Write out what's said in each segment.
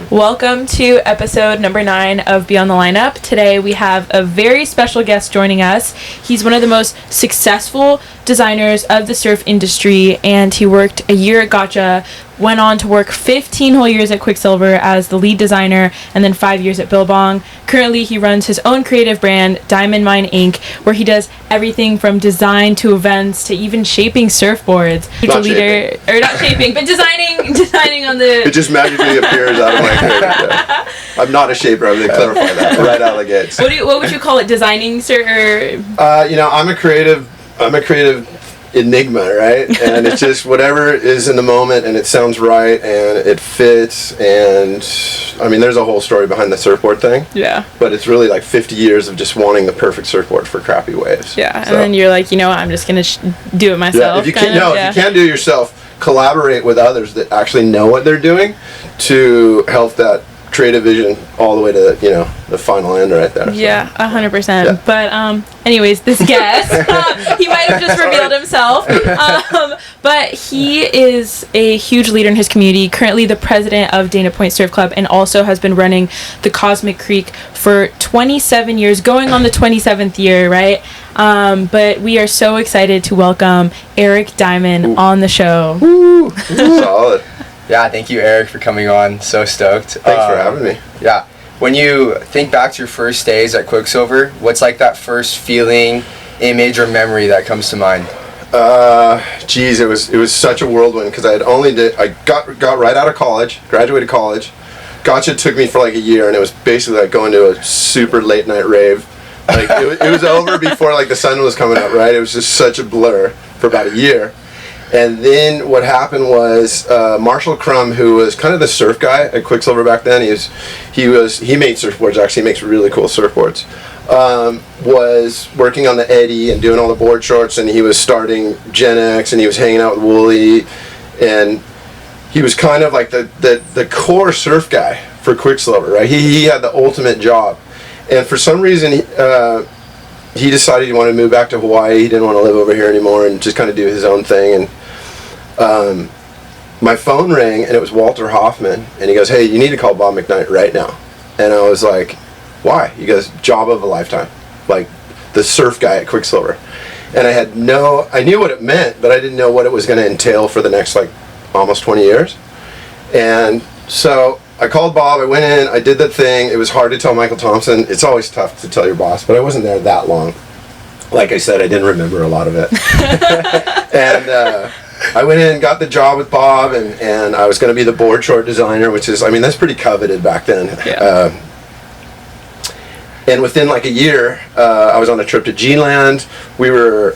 Welcome to episode number 9 of Beyond the Lineup. Today we have a very special guest joining us. He's one of the most successful designers of the surf industry, and he worked a year at Gotcha, went on to work 15 whole years at Quiksilver as the lead designer, and then 5 years at Billabong. Currently, he runs his own creative brand, Diamond Mine Inc., where he does everything from design to events to even shaping surfboards. Not shaping, but designing on the... It just magically appears out of my head. Yeah. I'm not a shaper. I'm going to clarify that right out of the gates. What would you call it? Designing, sir? I'm a creative enigma, right? And it's just whatever is in the moment, and it sounds right, and it fits. And I mean, there's a whole story behind the surfboard thing. Yeah. But it's really like 50 years of just wanting the perfect surfboard for crappy waves. Yeah. So. And then you're like, I'm just gonna do it myself. Yeah. If you can't do it yourself, collaborate with others that actually know what they're doing to help that creative vision all the way to the final end right there. Yeah, 100%. Yeah. But anyways, this guest, he might have just revealed himself. But he is a huge leader in his community, currently the president of Dana Point Surf Club, and also has been running the Cosmic Creek for 27 years, going on the 27th year, right? But we are so excited to welcome Eric Diamond on the show. Woo! Solid. Yeah, thank you, Eric, for coming on. So stoked. Thanks for having me. Yeah. When you think back to your first days at Quiksilver, what's like that first feeling, image, or memory that comes to mind? It was such a whirlwind because I got right out of college, graduated college. Gotcha took me for like a year, and it was basically like going to a super late night rave. Like it was over before like the sun was coming up, right? It was just such a blur for about a year. And then what happened was Marshall Crum, who was kind of the surf guy at Quiksilver back then, he made surfboards. Actually, he makes really cool surfboards. Was working on the Eddy and doing all the board shorts, and he was starting Gen X, and he was hanging out with Wooly, and he was kind of like the core surf guy for Quiksilver, right? He had the ultimate job, and for some reason he decided he wanted to move back to Hawaii. He didn't want to live over here anymore and just kind of do his own thing. And my phone rang, and it was Walter Hoffman, and he goes, "Hey, you need to call Bob McKnight right now." And I was like, "Why?" He goes, "Job of a lifetime, like the surf guy at Quiksilver." And I knew what it meant, but I didn't know what it was going to entail for the next like almost 20 years. And so I called Bob, I went in, I did the thing. It was hard to tell Michael Thompson. It's always tough to tell your boss, but I wasn't there that long. Like I said, I didn't remember a lot of it. And I went in, got the job with Bob, and I was going to be the board short designer, which is, that's pretty coveted back then. Yeah. And within like a year, I was on a trip to G-Land. We were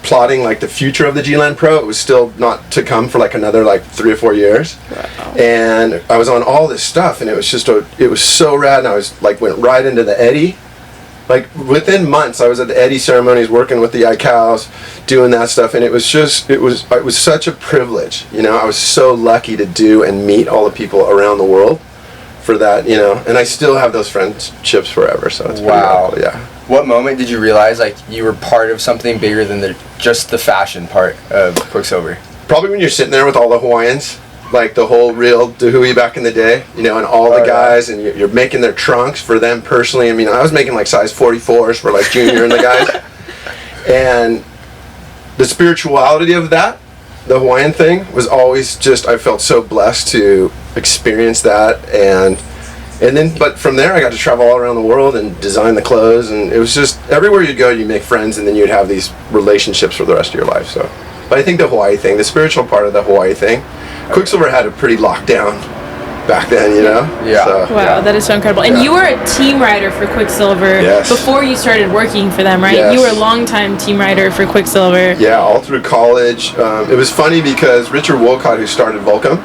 plotting like the future of the G-Land Pro. It was still not to come for like another like 3 or 4 years. Wow. And I was on all this stuff, and it was so rad. And I was like went right into the Eddy. Like within months, I was at the Eddy ceremonies working with the ICAOs, doing that stuff, and it was such a privilege. I was so lucky to do and meet all the people around the world for that, and I still have those friendships forever, so it's wow. pretty cool, yeah. What moment did you realize like you were part of something bigger than just the fashion part of Quiksilver? Probably when you're sitting there with all the Hawaiians, like the whole real Dahui back in the day, and all the guys, and you're making their trunks for them personally. I was making like size 44s for like Junior and the guys, and the spirituality of that, the Hawaiian thing, was always just, I felt so blessed to experience that, and then but from there I got to travel all around the world and design the clothes, and it was just everywhere you go you make friends, and then you'd have these relationships for the rest of your life. So but I think the Hawaii thing, the spiritual part of the Hawaii thing, Quiksilver had it pretty locked down back then, Yeah. So, wow, that is so incredible. And you were a team rider for Quiksilver before you started working for them, right? Yes. You were a longtime team rider for Quiksilver. Yeah, all through college. It was funny because Richard Wolcott, who started Volcom,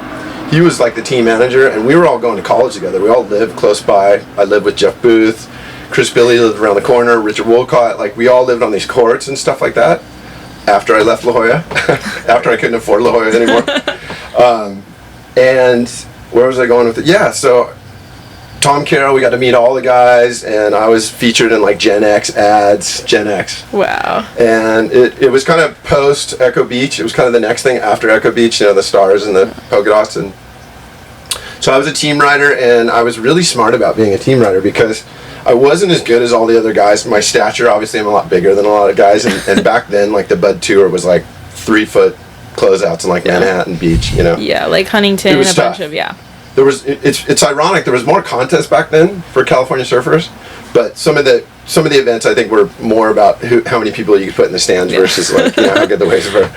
he was like the team manager, and we were all going to college together. We all lived close by. I lived with Jeff Booth. Chris Billy lived around the corner. Richard Wolcott, like we all lived on these courts and stuff like that after I left La Jolla, after I couldn't afford La Jolla anymore. And where was I going with it? Yeah, so Tom Carroll, we got to meet all the guys, and I was featured in like Gen X ads, Gen X. Wow. And it was kind of post Echo Beach. It was kind of the next thing after Echo Beach, the stars and the polka dots. And So I was a team rider, and I was really smart about being a team rider because I wasn't as good as all the other guys. My stature, obviously, I'm a lot bigger than a lot of guys, and back then, like, the Bud Tour was like 3-foot closeouts in like Manhattan Beach, you know. Yeah, like Huntington, It was a tough. bunch of There was it's ironic. There was more contests back then for California surfers, but some of the events I think were more about how many people you could put in the stands versus like how good the waves were.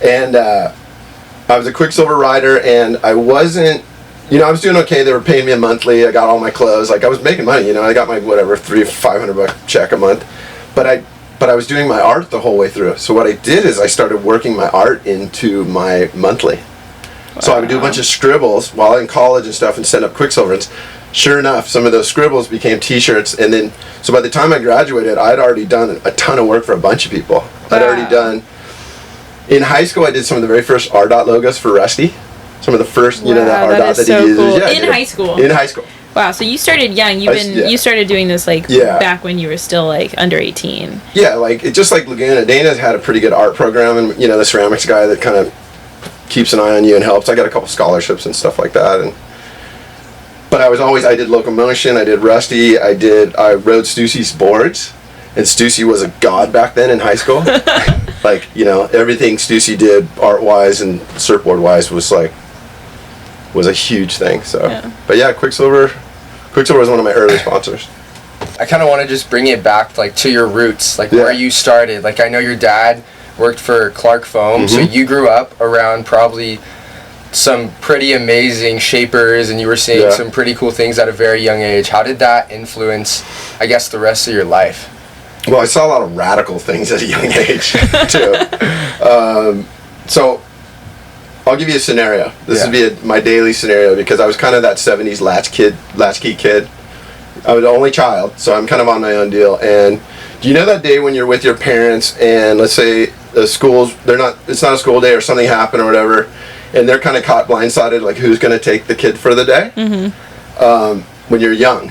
And I was a Quiksilver rider, and I wasn't. I was doing okay. They were paying me a monthly. I got all my clothes. Like, I was making money. I got my whatever $500 check a month, but I was doing my art the whole way through. So what I did is I started working my art into my monthly. Wow. So I would do a bunch of scribbles while in college and stuff and send up Quiksilver. And sure enough, some of those scribbles became T-shirts. And then, so by the time I graduated, I'd already done a ton of work for a bunch of people. Wow. I'd already done, in high school, I did some of the very first RDOT logos for Rusty. Some of the first, that RDOT that he uses. Cool. Yeah, in high school? In high school. Wow, so you started young. You started doing this back when you were still like under 18. Yeah, like it just like Laguna. Dana's had a pretty good art program, and the ceramics guy that kind of keeps an eye on you and helps. I got a couple scholarships and stuff like that, but I did locomotion, I did Rusty, I rode Stussy's boards, and Stussy was a god back then in high school. Like, everything Stussy did art wise and surfboard wise was a huge thing. So but yeah, Quiksilver was one of my early sponsors. I kind of want to just bring it back to your roots, where you started. I know your dad worked for Clark Foam, so you grew up around probably some pretty amazing shapers, and you were seeing some pretty cool things at a very young age. How did that influence, I guess, the rest of your life? Well, I saw a lot of radical things at a young age too. So I'll give you a scenario. This would be my daily scenario, because I was kind of that 70s latchkey kid. I was the only child, so I'm kind of on my own deal. And do you know that day when you're with your parents, and let's say the schools, it's not a school day or something happened or whatever, and they're kind of caught blindsided, like who's going to take the kid for the day? When you're young.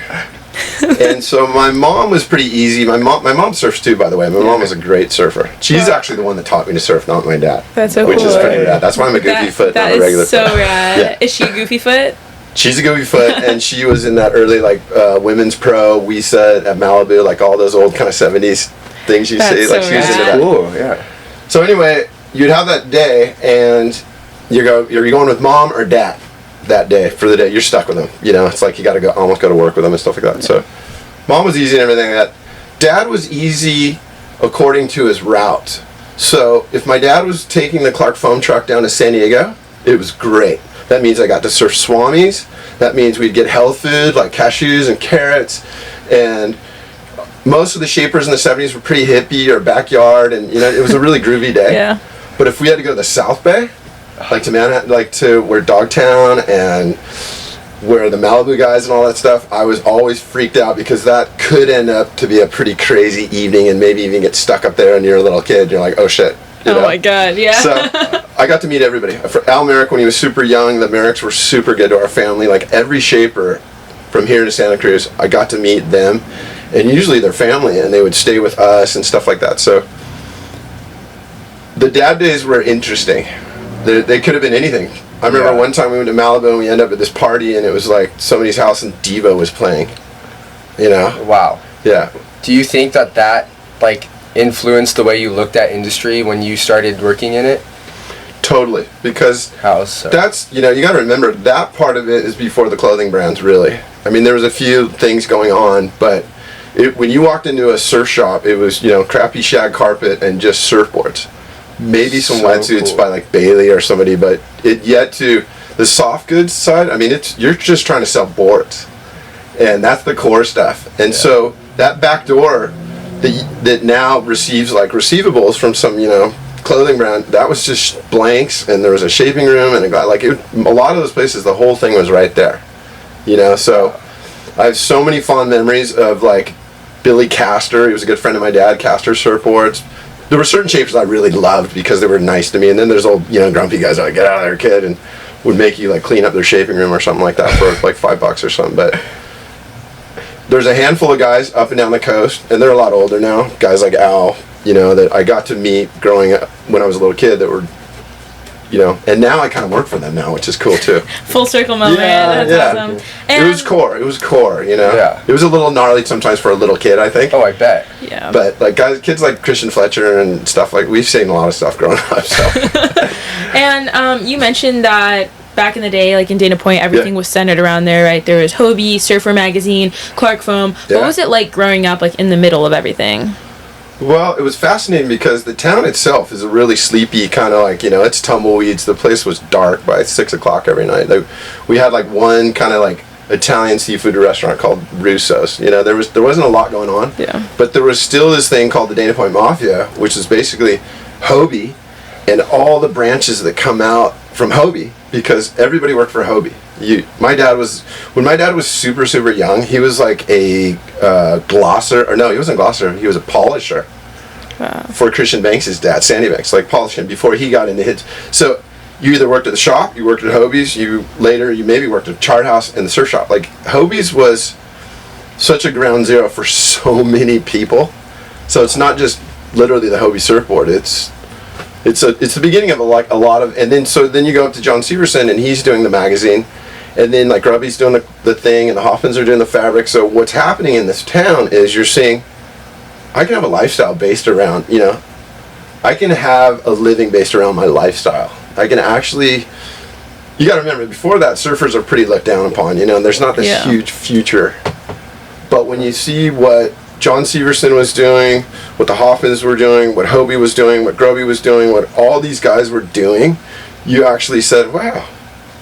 And so my mom was pretty easy. My mom surfs too, by the way. My mom was a great surfer. She's actually the one that taught me to surf, not my dad. That's so cool. Which is pretty rad. That's why I'm a goofy foot, not a regular foot. That is so rad. Yeah. Is she a goofy foot? She's a goofy foot, and she was in that early women's pro WESA at Malibu, like all those old kind of 70s things you see. Like, she was into that. Cool, yeah. So anyway, you'd have that day, and you're going with mom or dad that day for the day. You're stuck with them. It's like you got to almost go to work with them and stuff like that. So mom was easy and everything like that. Dad was easy according to his route. So if my dad was taking the Clark Foam truck down to San Diego, it was great. That means I got to surf Swamis. That means we'd get health food like cashews and carrots. And most of the shapers in the 70s were pretty hippie or backyard, and it was a really groovy day. Yeah. But if we had to go to the South Bay, like to Manhattan, like to where Dogtown and where the Malibu guys and all that stuff, I was always freaked out, because that could end up to be a pretty crazy evening, and maybe even get stuck up there and you're a little kid. You're like, oh shit. Oh my god, yeah. So I got to meet everybody. For Al Merrick, when he was super young, the Merricks were super good to our family. Like, every shaper from here to Santa Cruz, I got to meet them, and usually their family, and they would stay with us and stuff like that. So the dad days were interesting. They could have been anything. I remember one time we went to Malibu, and we ended up at this party, and it was like somebody's house, and Devo was playing. Wow. Yeah. Do you think that influenced the way you looked at industry when you started working in it? Totally, because How so? that's, you got to remember, that part of it is before the clothing brands, really. I mean, there was a few things going on, but when you walked into a surf shop, it was, crappy shag carpet and just surfboards. Maybe some wetsuits by like Bailey or somebody, but yet to the soft goods side, I mean, you're just trying to sell boards, and that's the core stuff. And so that back door that now receives like receivables from some clothing brand, that was just blanks, and there was a shaping room and a guy a lot of those places, the whole thing was right there. So I have so many fond memories of like Billy Castor. He was a good friend of my dad. Castor surfboards. There were certain shapers I really loved because they were nice to me, and then there's old, grumpy guys that like, get out of there, kid, and would make you like clean up their shaping room or something like that for like $5 or something. But there's a handful of guys up and down the coast, and they're a lot older now. Guys like Al, that I got to meet growing up when I was a little kid, that were and now I kind of work for them now, which is cool too. Full circle moment. That's awesome. And It was core, Yeah. It was a little gnarly sometimes for a little kid, I think. Oh, I bet. Yeah. But like kids like Christian Fletcher and stuff, like we've seen a lot of stuff growing up. So. And you mentioned that back in the day, like in Dana Point, everything was centered around there, right? There was Hobie, Surfer Magazine, Clark Foam. What was it like growing up, like in the middle of everything? Well, it was fascinating because the town itself is a really sleepy kind of like, it's tumbleweeds. The place was dark by 6 o'clock every night. We had like one kind of like Italian seafood restaurant called Russo's. There wasn't a lot going on. Yeah. But there was still this thing called the Dana Point Mafia, which is basically Hobie and all the branches that come out from Hobie, because everybody worked for Hobie. When my dad was super, super young, he was like a glosser, or no, he wasn't a glosser, he was a polisher for Christian Banks' dad, Sandy Banks, like polishing before he got into hits. So you either worked at the shop, you worked at Hobie's, you maybe worked at Chart House and the surf shop. Like Hobie's was such a ground zero for so many people. So it's not just literally the Hobie surfboard, it's the beginning of a lot of, and then you go up to John Severson and he's doing the magazine, and then like Grubby's doing the thing, and the Hoffmans are doing the fabric. So what's happening in this town is you're seeing, I can have a lifestyle based around, I can have a living based around my lifestyle. I can actually, you got to remember, before that, surfers are pretty looked down upon, there's not this huge future. But when you see what John Severson was doing, what the Hoffmans were doing, what Hobie was doing, what Grubby was doing, what all these guys were doing, you actually said, wow,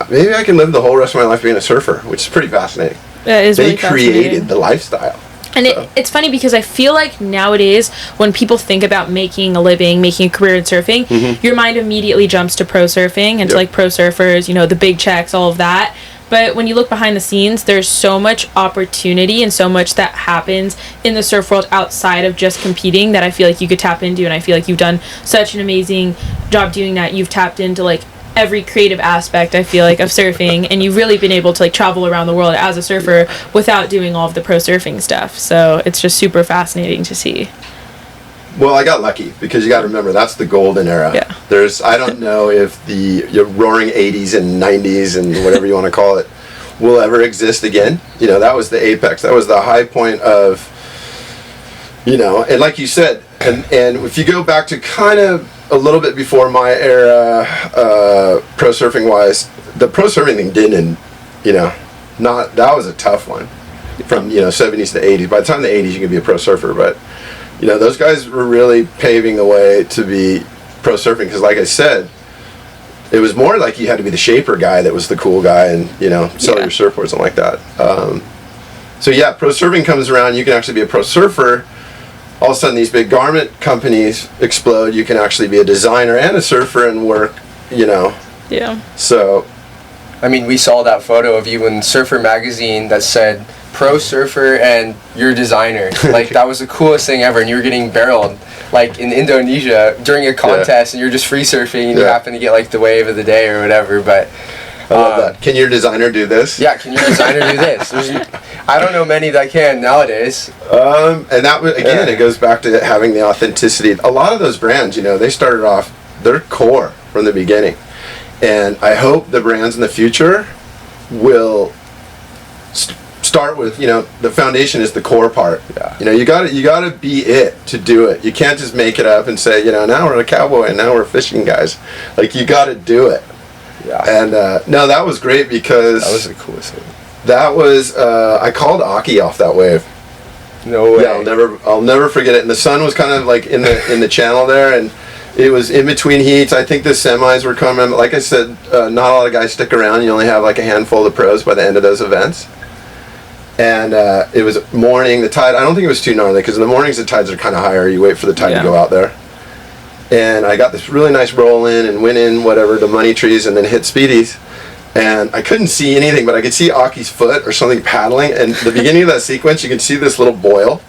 maybe I can live the whole rest of my life being a surfer, which is pretty fascinating. That is really They created the lifestyle. And it's funny because I feel like nowadays when people think about making a living, making a career in surfing, your mind immediately jumps to pro surfing and to like pro surfers, the big checks, all of that. But when you look behind the scenes, there's so much opportunity and so much that happens in the surf world outside of just competing that I feel like you could tap into. And I feel like you've done such an amazing job doing that. You've tapped into like every creative aspect, I feel like, of surfing, and you've really been able to like travel around the world as a surfer without doing all of the pro surfing stuff. So it's just super fascinating to see. Well, I got lucky because you got to remember that's the golden era. Yeah. I don't know if the roaring 80s and 90s and whatever you want to call it will ever exist again. That was the apex. That was the high point of, and like you said, and if you go back to kind of a little bit before my era, pro surfing wise, the pro surfing thing didn't, that was a tough one from, 70s to 80s. By the time the 80s, you could be a pro surfer, but those guys were really paving the way to be pro surfing, because like I said, it was more like you had to be the shaper guy that was the cool guy and, sell your surfboards and like that. So yeah, pro surfing comes around, you can actually be a pro surfer. All of a sudden these big garment companies explode. You can actually be a designer and a surfer and work, Yeah. So. I mean, we saw that photo of you in Surfer Magazine that said pro surfer and you're designer. Like, that was the coolest thing ever, and you were getting barreled like in Indonesia during a contest, and you're just free surfing and you happen to get like the wave of the day or whatever. But I love that. Can your designer do this? Yeah, can your designer do this? I don't know many that can nowadays. And that again, it goes back to having the authenticity. A lot of those brands, they started off their core from the beginning, and I hope the brands in the future will start with, the foundation is the core part. Yeah. You gotta be it to do it. You can't just make it up and say, now we're a cowboy and now we're fishing guys. Like, you gotta do it. Yeah. And no, that was great because that was the coolest thing. That was I called Aki off that wave. No way. Yeah, I'll never forget it. And the sun was kind of like in the channel there, and it was in between heats. I think the semis were coming. Like I said, not a lot of guys stick around. You only have like a handful of pros by the end of those events. And it was morning. The tide, I don't think it was too gnarly, because in the mornings the tides are kind of higher. You wait for the tide to go out there. And I got this really nice roll in and went in whatever the money trees and then hit speedies. And I couldn't see anything, but I could see Aki's foot or something paddling. And the beginning of that sequence, you can see this little boil,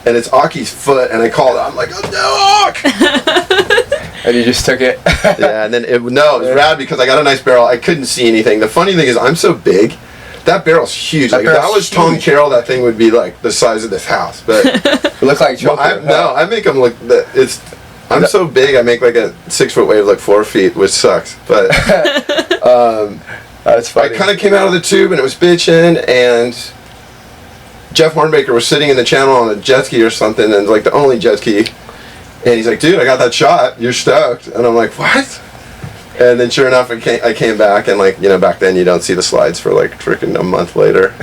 and it's Aki's foot. And I called it. I'm like, oh no, Ak! And you just took it. Yeah, and then it was rad because I got a nice barrel. I couldn't see anything. The funny thing is, I'm so big. That barrel's huge. Like, if that was Tom Carroll, that thing would be like the size of this house. But it looked like Joker. I make them look. I'm so big, I make like a 6 foot wave like 4 feet, which sucks. But that's funny. I kind of came out of the tube and it was bitching, and Jeff Hornbaker was sitting in the channel on a jet ski or something, and like the only jet ski, and he's like, dude, I got that shot, you're stoked. And I'm like, what? And then sure enough, I came back, and like, you know, back then you don't see the slides for like freaking a month later.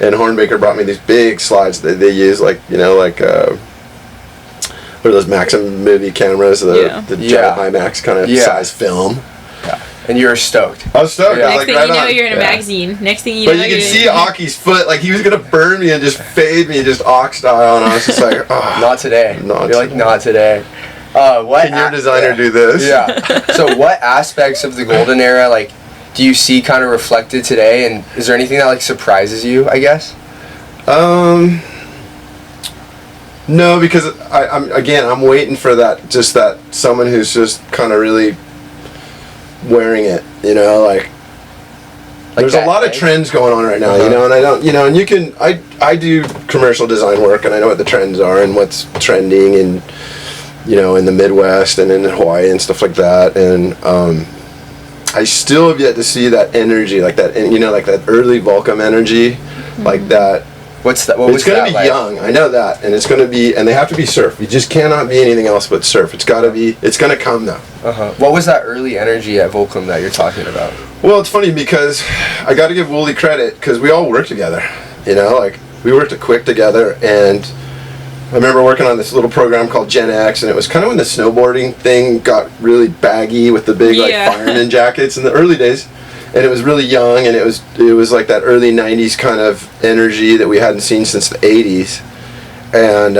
And Hornbaker brought me these big slides that they use, like, you know, like what are those Maxim movie cameras, the giant IMAX kind of size film. Yeah. And you were stoked. I was stoked. Yeah. Next Like, thing right you know, on. you're in a magazine. Next thing you But know, you can see Aki's foot, like he was gonna burn me and just fade me, just Ak style, and I was just like, oh, Not today. Not You're like, not today. What can your designer do this? Yeah. So what aspects of the golden era, like, do you see kind of reflected today, and is there anything that like surprises you, I guess? No, because I'm waiting for that someone who's just kind of really wearing it, you know, like there's a lot of trends going on right now, you know, and I don't, you know, and you can, I do commercial design work, and I know what the trends are and what's trending, and you know, in the Midwest and in Hawaii and stuff like that, and I still have yet to see that energy, like that, you know, like that early Volcom energy, like that. What's that? What it's was going that to be like? young, I know that, and it's going to be, and they have to be surf. You just cannot be anything else but surf. It's got to be, it's going to come though. What was that early energy at Volcom that you're talking about? Well, it's funny because I got to give Wooly credit, because we all worked together, you know, like we worked at Quick together, and I remember working on this little program called Gen X, and it was kind of when the snowboarding thing got really baggy with the big like fireman jackets in the early days. And it was really young, and it was like that early 90s kind of energy that we hadn't seen since the 80s. And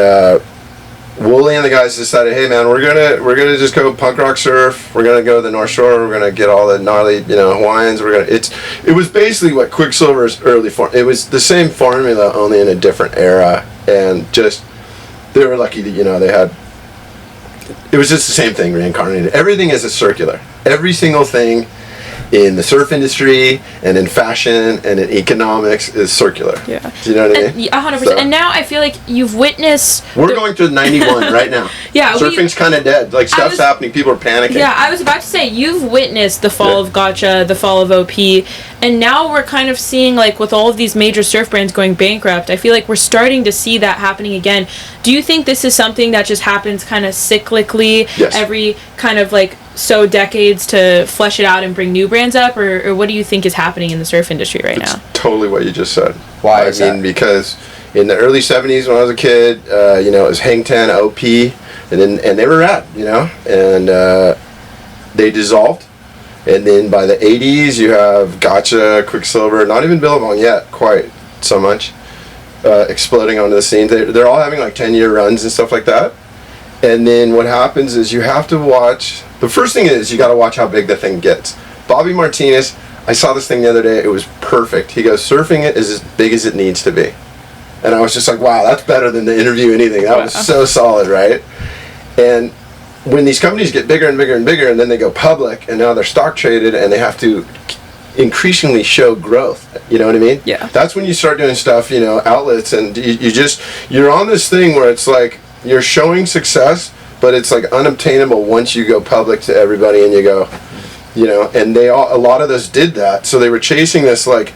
Wooly and the guys decided, hey man, we're gonna just go punk rock surf. We're gonna go to the North Shore. We're gonna get all the gnarly, you know, Hawaiians. It was basically what Quiksilver's early form. It was the same formula, only in a different era. And just they were lucky that, you know, they had. It was just the same thing reincarnated. Everything is a circular. Every single thing in the surf industry and in fashion and in economics is circular. Yeah. Do you know what I mean? 100%. So, and now I feel like you've witnessed... We're going through 91 right now. Yeah. Surfing's kind of dead. Like, stuff's happening. People are panicking. Yeah, I was about to say, you've witnessed the fall of Gotcha, the fall of OP, and now we're kind of seeing, like, with all of these major surf brands going bankrupt, I feel like we're starting to see that happening again. Do you think this is something that just happens kind of cyclically every kind of, like, so decades to flesh it out and bring new brands up, or what do you think is happening in the surf industry right now? Totally what you just said. Why is that? Because in the early 70s when I was a kid, you know, it was Hang Ten, OP, and they were rad, you know, and they dissolved. And then by the 80s you have Gotcha, Quiksilver, not even Billabong yet, quite so much, exploding onto the scene. They're all having like 10-year runs and stuff like that. And then what happens is you have to watch. The first thing is you got to watch how big the thing gets. Bobby Martinez, I saw this thing the other day. It was perfect. He goes, surfing it is as big as it needs to be. And I was just like, wow, that's better than the interview anything. That was so solid, right? And when these companies get bigger and bigger and bigger, and then they go public, and now they're stock traded, and they have to increasingly show growth. You know what I mean? Yeah. That's when you start doing stuff, you know, outlets, and you're on this thing where it's like, you're showing success, but it's like unobtainable once you go public to everybody and you go, you know, and a lot of those did that. So they were chasing this, like,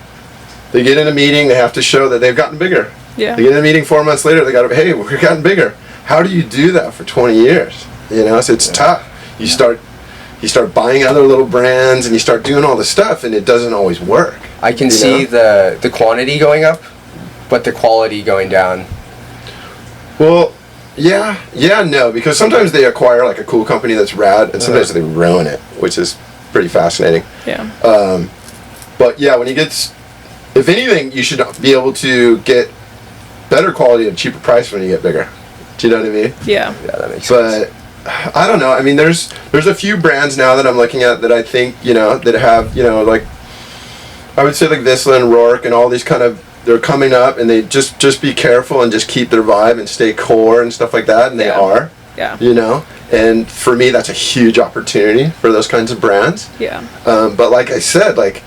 they get in a meeting, they have to show that they've gotten bigger. Yeah. They get in a meeting 4 months later, they got, hey, we've gotten bigger. How do you do that for 20 years? You know, so it's tough. You start buying other little brands and you start doing all this stuff, and it doesn't always work. I can see the quantity going up, but the quality going down. Well, no, because sometimes they acquire like a cool company that's rad, and sometimes they ruin it, which is pretty fascinating. Yeah. But yeah, when you get, if anything, you should be able to get better quality at a cheaper price when you get bigger. Do you know what I mean? Yeah. Yeah, that makes sense. But I don't know. I mean, there's a few brands now that I'm looking at that I think, you know, that have, you know, like, I would say like Vissla and Rourke and all these kind of, they're coming up, and they just be careful and just keep their vibe and stay core and stuff like that, and they are. Yeah. You know? And for me, that's a huge opportunity for those kinds of brands. Yeah. But like I said, like,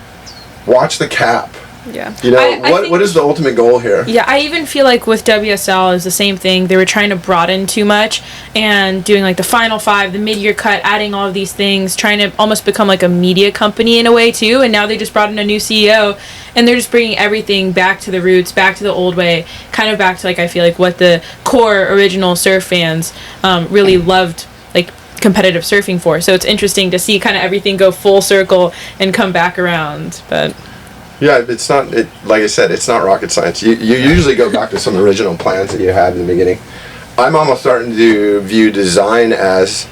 watch the cap. Yeah. You know, I think, what is the ultimate goal here? Yeah, I even feel like with WSL is the same thing. They were trying to broaden too much and doing like the Final Five, the mid-year cut, adding all of these things, trying to almost become like a media company in a way too. And now they just brought in a new CEO and they're just bringing everything back to the roots, back to the old way, kind of back to like I feel like what the core original surf fans really loved, like competitive surfing for. So it's interesting to see kind of everything go full circle and come back around. But yeah, it's not, like I said, it's not rocket science. You usually go back to some original plans that you had in the beginning. I'm almost starting to view design as,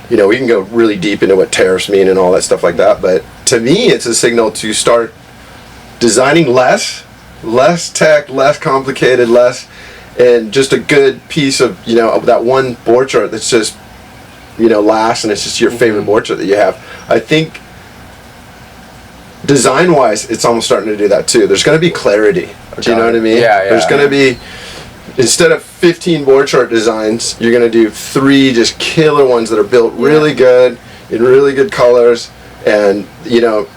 you know, we can go really deep into what tariffs mean and all that stuff like that, but to me it's a signal to start designing less tech, less complicated, and just a good piece of, you know, of that one board chart that's just, you know, lasts and it's just your favorite board chart that you have. I think design-wise, it's almost starting to do that too. There's going to be clarity. Do you know what I mean? Yeah. There's going to be, instead of 15 board chart designs, you're going to do 3 just killer ones that are built really good, in really good colors, and, you know,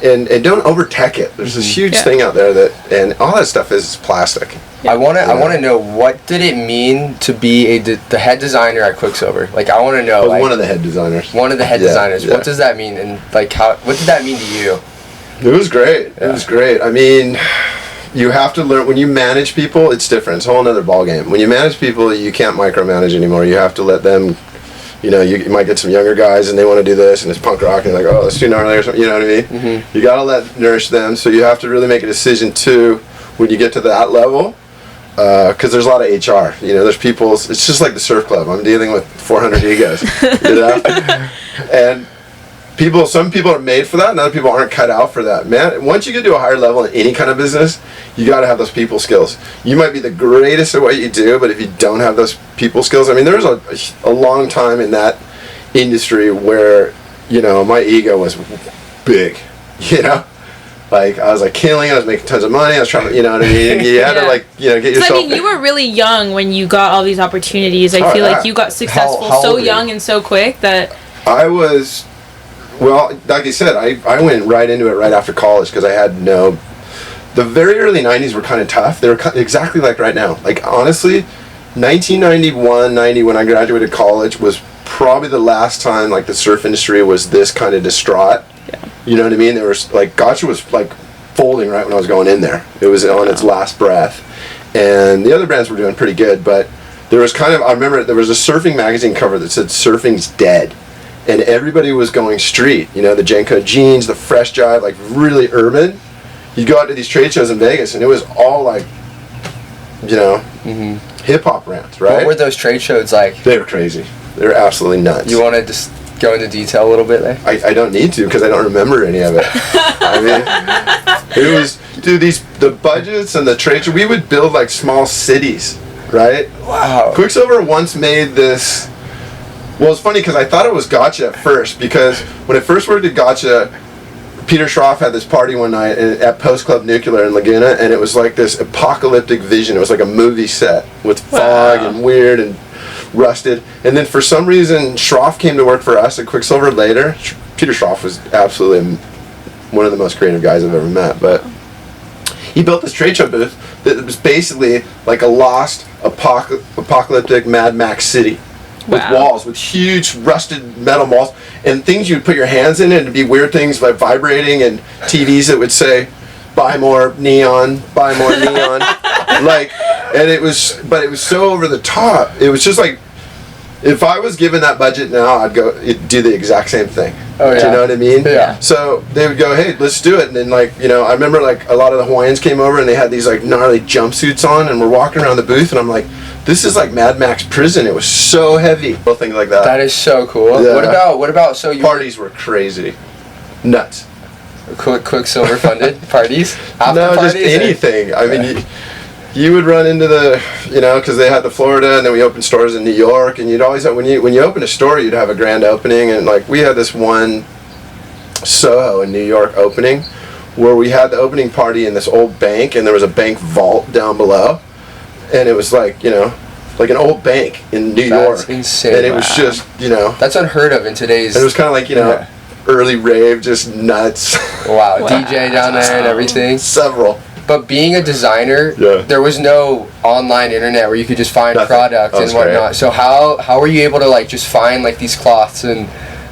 and don't over-tech it. There's this huge thing out there that, and all that stuff is plastic. I want to know, what did it mean to be the head designer at Quiksilver? Like, I want to know. I was one of the head designers. One of the head designers. Yeah. What does that mean? And like, what did that mean to you? It was great. Yeah. It was great. I mean, you have to learn, when you manage people, it's different. It's a whole other ballgame. When you manage people, you can't micromanage anymore. You have to let them, you know, you might get some younger guys and they want to do this and it's punk rock and like, oh, let's do gnarly or something. You know what I mean? Mm-hmm. You got to nourish them. So you have to really make a decision too when you get to that level. Because there's a lot of HR, you know, there's people, it's just like the surf club. I'm dealing with 400 egos, you know? And some people are made for that, and other people aren't cut out for that. Man, once you get to a higher level in any kind of business, you got to have those people skills. You might be the greatest at what you do, but if you don't have those people skills, I mean, there was a long time in that industry where, you know, my ego was big, you know? Like, I was like killing it, I was making tons of money, I was trying to, you know what I mean? And you had to like, you know, get yourself. I mean, you were really young when you got all these opportunities. I feel like you got successful so young and so quick that. I was, well, like you said, I went right into it right after college because I had the very early 90s were kind of tough. They were exactly like right now. Like, honestly, 1991, 90, when I graduated college was probably the last time like the surf industry was this kind of distraught. Yeah. You know what I mean? There was like, Gotcha was like folding right when I was going in there. It was on its last breath. And the other brands were doing pretty good, but there was kind of, I remember there was a surfing magazine cover that said surfing's dead. And everybody was going street, you know, the Jenko jeans, the fresh jive, like really urban. You'd go out to these trade shows in Vegas and it was all like, you know, hip hop brands, right? What were those trade shows like? They were crazy. They were absolutely nuts. You want to just go into detail a little bit there? I don't need to because I don't remember any of it. I mean, it was, dude, the budgets and the trade show, we would build like small cities, right? Wow. Quiksilver once made this, well, it's funny because I thought it was Gotcha at first because when I first worked at Gotcha, Peter Schroff had this party one night at Post Club Nuclear in Laguna, and it was like this apocalyptic vision. It was like a movie set with fog and weird and rusted. And then for some reason, Schroff came to work for us at Quiksilver later. Peter Schroff was absolutely one of the most creative guys I've ever met. But he built this trade show booth that was basically like a lost apocalyptic Mad Max city. With walls, with huge rusted metal walls, and things you'd put your hands in, and it'd be weird things like vibrating, and TVs that would say, buy more neon, like, and it was so over the top. It was just like, if I was given that budget now, I'd do the exact same thing. Oh, yeah. Do you know what I mean? Yeah. So they would go, hey, let's do it. And then, like, you know, I remember, like, a lot of the Hawaiians came over, and they had these, like, gnarly jumpsuits on, and we're walking around the booth, and I'm like, this is like Mad Max prison. It was so heavy. Things like that. That is so cool. Yeah. What about, so you... Parties were crazy. Nuts. Quiksilver funded parties? No, just anything. I mean, you would run into the, you know, because they had the Florida, and then we opened stores in New York, and you'd always have, when you open a store, you'd have a grand opening, and like we had this one Soho in New York opening where we had the opening party in this old bank, and there was a bank vault down below, and it was like, you know, like an old bank in New York. That's insane. And it was just, you know, that's unheard of in today's. And it was kind of like, you know, early rave, just nuts. Wow, DJ down there and everything. Several. But being a designer, there was no online internet where you could just find product and whatnot. Great. So how were you able to like just find like these cloths and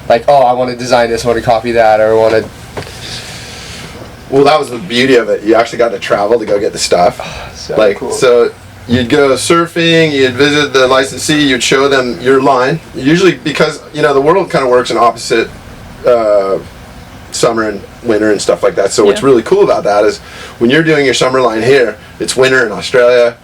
like, oh, I want to design this, I want to copy that, or I want to... Well, that was the beauty of it. You actually got to travel to go get the stuff. So cool. So you'd go surfing, you'd visit the licensee, you'd show them your line. Usually because, you know, the world kind of works in opposite summer and winter and stuff like that. So what's really cool about that is when you're doing your summer line here, it's winter in Australia.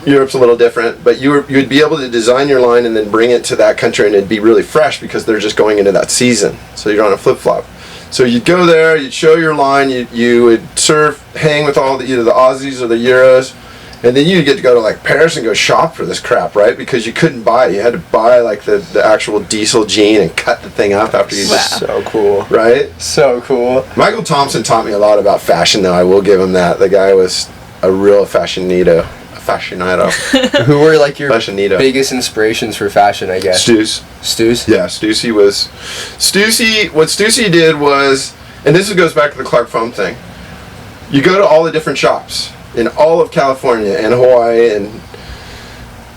Europe's a little different, but you'd be able to design your line and then bring it to that country and it'd be really fresh because they're just going into that season. So you're on a flip-flop. So you'd go there, you'd show your line, you would surf, hang with all either the Aussies or the Euros, and then you'd get to go to like Paris and go shop for this crap, right? Because you couldn't buy it. You had to buy like the actual diesel jean and cut the thing up after you just... So cool. Right? So cool. Michael Thompson taught me a lot about fashion though, I will give him that. The guy was a real aficionado. Who were like your fashionito. Biggest inspirations for fashion, I guess? Stu's? Yeah, Stussy was... What Stussy did was, and this goes back to the Clark foam thing, you go to all the different shops in all of California and Hawaii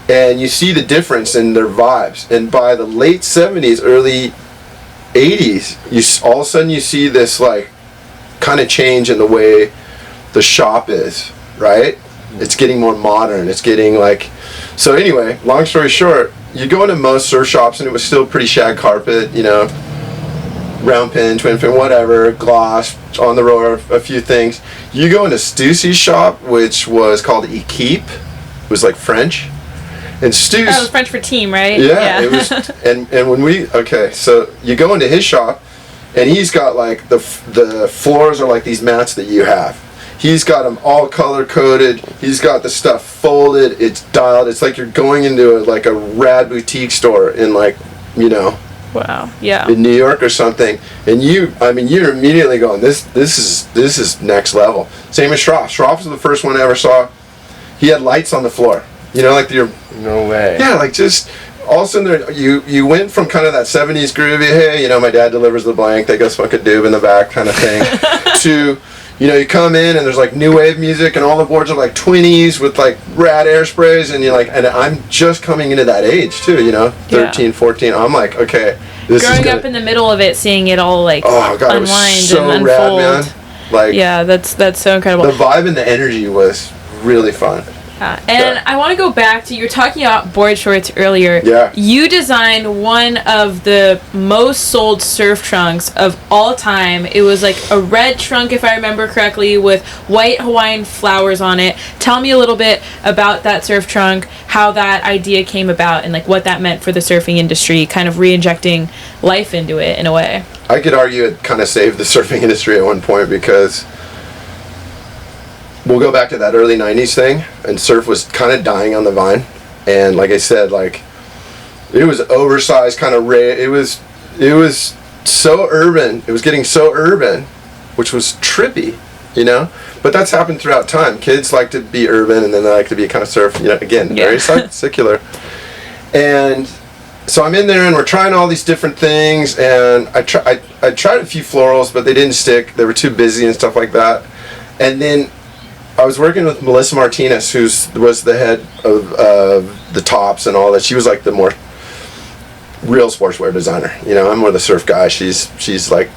and you see the difference in their vibes. And by the late 70s, early 80s, all of a sudden you see this like kind of change in the way the shop is, right? It's getting more modern. It's getting like... So anyway, long story short, you go into most surf shops and it was still pretty shag carpet, you know, round pin, twin fin, whatever, gloss, on the roller, a few things. You go into Stussy's shop, which was called Equipe. It was like French. And Stu's... That was French for team, right? Yeah. It was, and when we... Okay, so you go into his shop and he's got like the floors are like these mats that you have. He's got them all color coded. He's got the stuff folded. It's dialed. It's like you're going into a rad boutique store in like, you know, wow, yeah, in New York or something. And you're immediately going, this is next level. Same as Schroff. Schroff was the first one I ever saw. He had lights on the floor. You know, like no way. Yeah, like just all of a sudden you went from kind of that 70s groovy, hey, you know, my dad delivers the blank, they go smoke a doob in the back kind of thing, to, you know, you come in and there's like new wave music and all the boards are like 20s with like rad air sprays and you're like, and I'm just coming into that age too, you know, 13, 14. I'm like, okay, this is growing up in the middle of it, seeing it all like unwind so and rad, unfold. man. Like, yeah, that's so incredible. The vibe and the energy was really fun. And I want to go back to, you were talking about board shorts earlier. Yeah. You designed one of the most sold surf trunks of all time. It was like a red trunk, if I remember correctly, with white Hawaiian flowers on it. Tell me a little bit about that surf trunk, how that idea came about, and like what that meant for the surfing industry, kind of re-injecting life into it in a way. I could argue it kind of saved the surfing industry at one point because... We'll go back to that early 90s thing, and surf was kind of dying on the vine. And like I said, like, it was oversized kind of it was so urban. It was getting so urban, which was trippy, you know? But that's happened throughout time. Kids like to be urban, and then they like to be kind of surf, you know, again, very secular. And so I'm in there, and we're trying all these different things, and I tried a few florals, but they didn't stick. They were too busy and stuff like that. And then I was working with Melissa Martinez, who was the head of the Tops and all that. She was like the more real sportswear designer. You know, I'm more the surf guy. She's like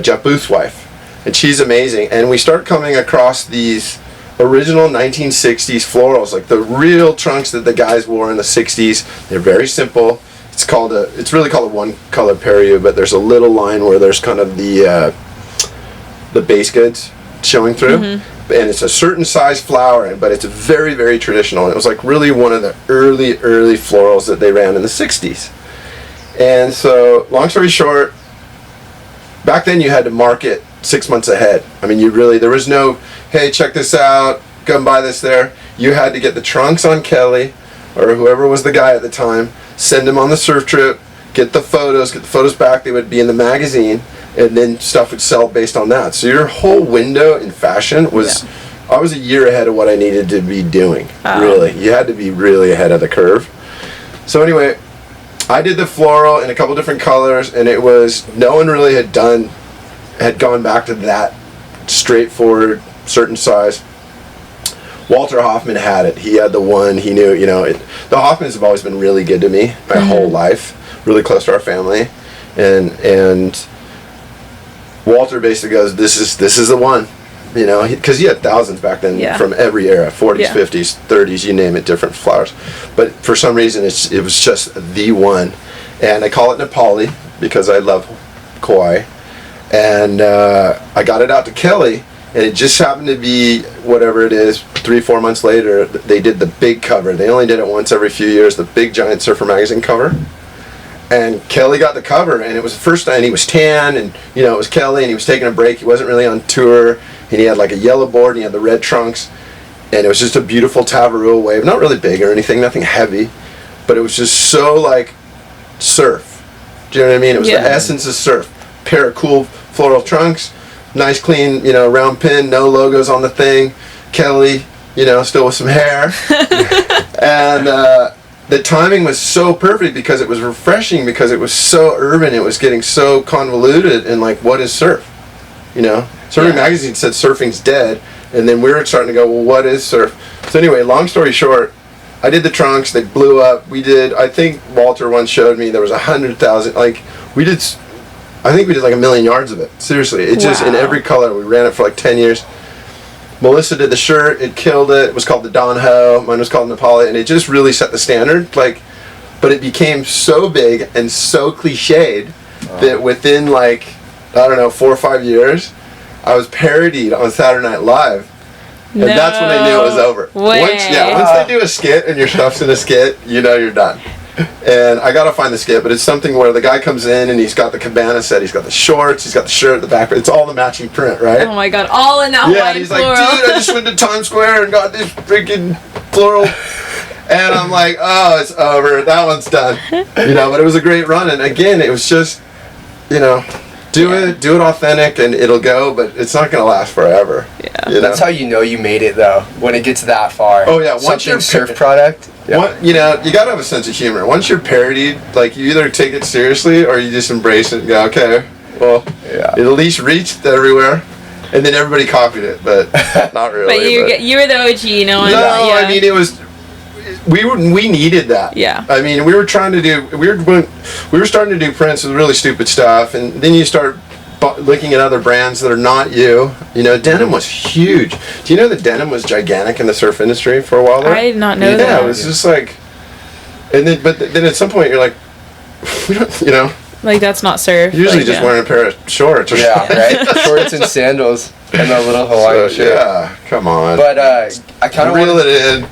Jeff Booth's wife, and she's amazing. And we start coming across these original 1960s florals, like the real trunks that the guys wore in the 60s. They're very simple. It's really called a one color Periu, but there's a little line where there's kind of the base goods showing through. Mm-hmm. And it's a certain size flower, but it's very, very traditional. And it was like really one of the early florals that they ran in the 60s. And so, long story short, back then you had to market 6 months ahead. I mean, there was no, hey, check this out, go and buy this there. You had to get the trunks on Kelly, or whoever was the guy at the time, send them on the surf trip, get the photos back, they would be in the magazine, and then stuff would sell based on that. So your whole window in fashion was, I was a year ahead of what I needed to be doing, really. You had to be really ahead of the curve. So anyway, I did the floral in a couple different colors, and it was, no one really had gone back to that straightforward certain size. Walter Hoffman had it. He had the one. He knew, the Hoffmans have always been really good to me my whole life, really close to our family, and Walter basically goes, this is the one, because he had thousands back then from every era, 40s, 50s, 30s, you name it, different flowers. But for some reason, it was just the one, and I call it Nepali because I love Kauai, and I got it out to Kelly. And it just happened to be, whatever it is, 3-4 months later, they did the big cover. They only did it once every few years, the big giant Surfer magazine cover. And Kelly got the cover, and it was the first time, and he was tan, and it was Kelly, and he was taking a break. He wasn't really on tour, and he had like a yellow board, and he had the red trunks, and it was just a beautiful Tavarua wave, not really big or anything, nothing heavy, but it was just so like surf. Do you know what I mean? It was the essence of surf. Pair of cool floral trunks. Nice clean, round pin, no logos on the thing. Kelly, still with some hair. And the timing was so perfect because it was refreshing, because it was so urban. It was getting so convoluted, and like, what is surf? Surfing magazine said surfing's dead, and then we were starting to go, well, what is surf? So anyway, long story short, I did the trunks. They blew up. I think Walter once showed me there was 100,000. Like, I think we did like 1 million yards of it. Seriously. It just, in every color. We ran it for like 10 years. Melissa did the shirt. It killed it. It was called the Don Ho. Mine was called Nepali. And it just really set the standard. But it became so big and so cliched that within 4 or 5 years, I was parodied on Saturday Night Live. And that's when I knew it was over. Once they do a skit and your stuff's in a skit, you're done. And I gotta find the skit, but it's something where the guy comes in and he's got the cabana set, he's got the shorts, he's got the shirt, the back, it's all the matching print, right? Oh my god, all in that one and he's floral. Like, dude, I just went to Times Square and got this freaking floral. And I'm like, oh, it's over, that one's done. But it was a great run, and again, it was just, do it authentic and it'll go, but it's not gonna last forever. Yeah. That's how you made it though, when it gets that far. Oh yeah, once you're surf product. Yeah. You gotta have a sense of humor. Once you're parodied, like, you either take it seriously or you just embrace it and go, okay, well, it at least reached everywhere, and then everybody copied it, but not really. But you were the OG, I mean, it was. We needed that. Yeah. I mean, we were starting to do prints with really stupid stuff, and then you start looking at other brands that are not you. Denim was huge. Do you know that denim was gigantic in the surf industry for a while there? I did not know that. Yeah, it was just like, but then at some point you're like, we don't, like, that's not surf. Usually just wearing a pair of shorts. Or right? Shorts and sandals and a little Hawaiian shirt. Yeah, come on. But I kind of reel it in.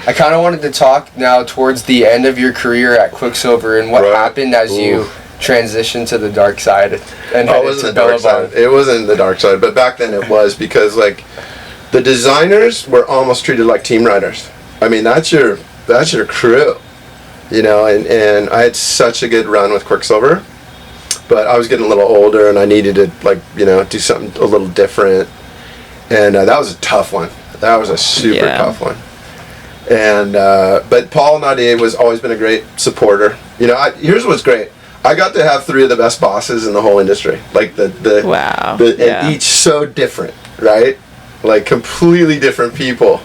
I kind of wanted to talk now towards the end of your career at Quiksilver and what happened as you transitioned to the dark side and it wasn't the dark side. It wasn't the dark side, but back then it was, because like the designers were almost treated like team riders. I mean, that's your crew, and I had such a good run with Quiksilver, but I was getting a little older and I needed to do something a little different, and that was a tough one. That was a super tough one. And but Paul Nadir was always been a great supporter. Here's what's great. I got to have 3 of the best bosses in the whole industry. Like and each so different, right? Like completely different people.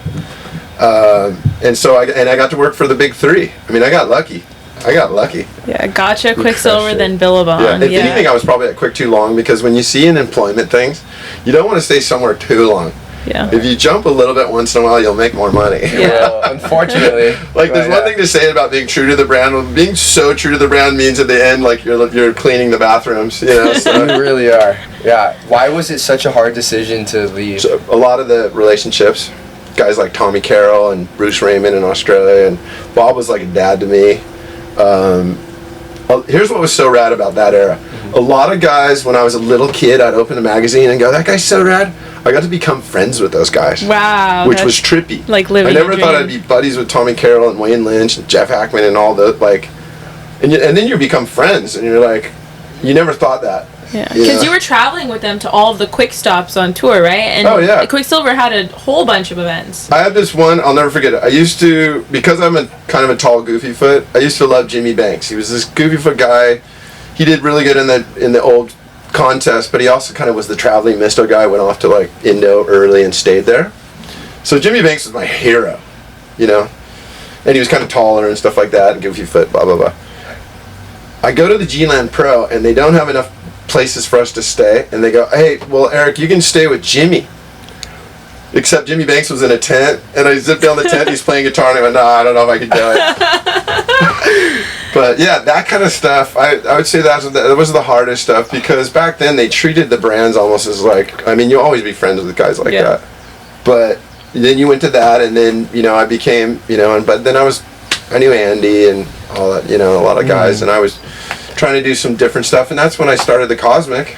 And so I got to work for the big 3. I mean, I got lucky. Yeah, Gotcha, Quiksilver, then Billabong. Yeah, if anything, I was probably at Quick too long, because when you see in employment things, you don't want to stay somewhere too long. Yeah. If you jump a little bit once in a while, you'll make more money. Yeah, well, unfortunately. There's one thing to say about being true to the brand. Well, being so true to the brand means at the end, like, you're cleaning the bathrooms, So. You really are. Yeah. Why was it such a hard decision to leave? So a lot of the relationships, guys like Tommy Carroll and Bruce Raymond in Australia, and Bob was like a dad to me. Here's what was so rad about that era. A lot of guys, when I was a little kid, I'd open a magazine and go, that guy's so rad. I got to become friends with those guys. Wow. Which was trippy. Like living I never thought I'd be buddies with Tommy Carroll and Wayne Lynch and Jeff Hackman and all the, and then you become friends, and you're like, you never thought that. Yeah, because you were traveling with them to all of the quick stops on tour, right? And Oh, yeah. Quiksilver had a whole bunch of events. I had this one, I'll never forget it. I used to, because I'm a kind of a tall, goofy foot, I used to love Jimmy Banks. He was this goofy foot guy. He did really good in the old contest, but he also kind of was the traveling misto guy, went off to like Indo early and stayed there. So Jimmy Banks was my hero, you know? And he was kind of taller and stuff like that, and goofy foot, blah, blah, blah. I go to the G-Land Pro, and they don't have enough places for us to stay, and they go, hey, well, Eric, you can stay with Jimmy. Except Jimmy Banks was in a tent, and I zipped down the tent, he's playing guitar, and I went, no, I don't know if I can do it. But yeah, that kind of stuff, I would say that was the hardest stuff, because back then they treated the brands almost as like, I mean, you always be friends with guys like that. But then you went to that, and then, you know, I became, you know, but then I knew Andy and all that, you know, a lot of guys, and I was trying to do some different stuff, and that's when I started the Cosmic.